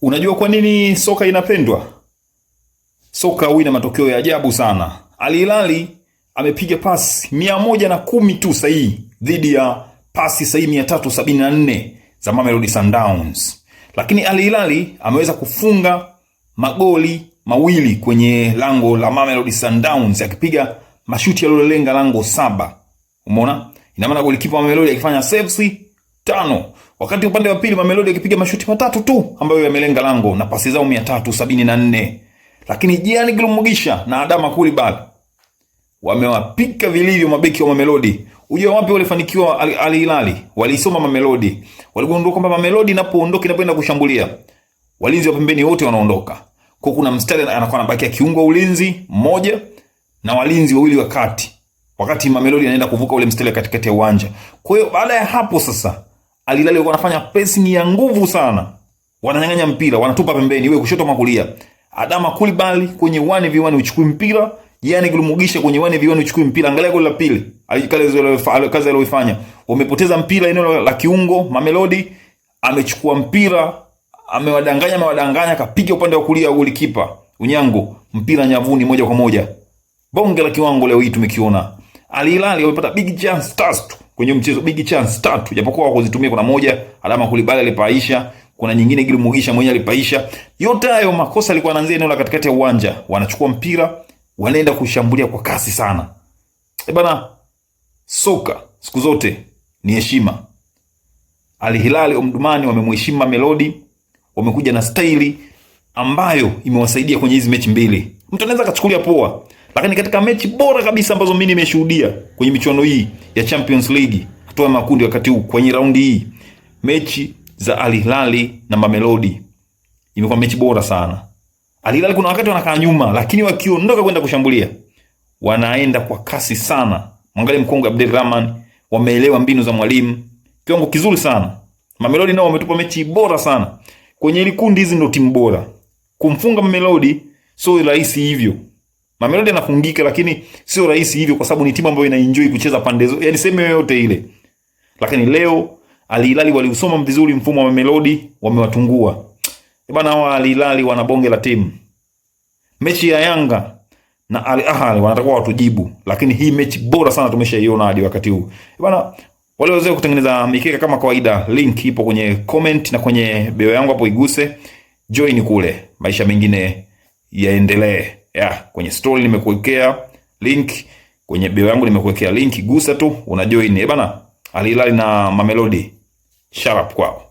Unajua kwa nini soka inapendwa? Soka huwa matokeo ya ajabu sana. Al Hilal amepiga pasi 110 tu sahihi dhidi ya pasi sahihi 374 za Mamelodi Sundowns. Lakini Al Hilal ameweza kufunga magoli mawili kwenye lango la Mamelodi Sundowns akipiga mashuti yaliyolenga lango 7. Umeona? Ina maana golikipa wa Mamelodi akifanya saves 5. Wakati upande wa pili Mamelodi akipiga mashuti 3 tu ambayo yamelenga lango na pasi zao 374. Lakini Gianni Glumugisha na Adama Coulibaly wamewapika vilivyo mabeki wa Mamelodi. Unajua wapi walifanikiwa Al Hilal? Walisoma Mamelodi. Waligundua kwamba Mamelodi inapoondoka inapoenda kushambulia, walinzi wa pembeni wote wanaondoka. Kwa kuna mstari anakuwa anabaki kiungo ulinzi mmoja na walinzi wawili wa kati. Wakati Mamelodi anaenda kuvuka ule mstari katikati ya uwanja. Kwa hiyo baada ya hapo sasa Al Hilal wanafanya pressing ya nguvu sana. Wananyang'anya mpira, wanatupa pembeni, iwe kushoto ama kulia. Adama Coulibaly kwenye 1v1 uchukue mpira, Gianni Glumugisha kwenye 1v1 uchukue mpira. Angalia goli la pili. Kazi aliyofanya. Wamepoteza mpira eneo la kiungo, Mamelodi amechukua mpira, amewadanganya kapiga upande wa kulia golikipa Unyango, mpira nyavuni moja kwa moja. Bonge la kiwango leo hii tumekiona. Al Hilal wamepata big chance 3 kwenye mchezo, big chance 3 japokuwa hawakuzitumia. Kuna moja Adama Coulibaly alipaisha, kuna nyingine Glumugisha mwenyewe alipaisha. Yote hayo makosa alikuwa anaanzia eneo la katikati ya uwanja. Wanachukua mpira, wanaenda kushambulia kwa kasi sana. Bana, soka siku zote ni heshima. Al Hilal Omdurman wamemheshimu Mamelodi, wamekuja na staili ambayo imewasaidia kwenye hizi mechi mbili. Mtu anaweza akachukulia poa, lakini katika mechi bora kabisa ambazo mimi nimeshuhudia kwenye michuano hii ya Champions League, hatua ya makundi wakati huu kwenye raundi hii, mechi za Al Hilal na Mamelodi imekuwa mechi bora sana. Al Hilal kuna wakati wanakaa nyuma, lakini wakiondoka kwenda kushambulia wanaenda kwa kasi sana. Mwangalie mkongwe Abdelrahman, wameelewa mbinu za mwalimu, kiwango kizuri sana. Mamelodi nao wametupa mechi bora sana. Kwenye ile kundi hizi ndio timu bora. Kumfunga Mamelodi sio rahisi hivyo. Mamelodi anafungika lakini sio rahisi hivyo kwa sababu ni timu ambayo inaenjoy kucheza pande zote, yani sehemu yoyote ile. Lakini leo Al Hilal waliusoma vizuri mfumo wa Mamelodi, wamewatungua. Bana, hawa Al Hilal wana bonge la timu. Mechi ya Yanga na Al Ahly wanatakiwa watujibu, lakini hii mechi bora sana tumeshaiona hadi wakati huu. Bana, wale wazee kutengeneza mikeka kama kawaida, link ipo kwenye comment na kwenye bio yangu hapo, iguse, join kule. Maisha mengine yaendelee. Kwenye story nimekuwekea link, kwenye bio yangu nimekuwekea link, gusa tu una join. Bana, Al Hilal na Mamelodi sharp kwao.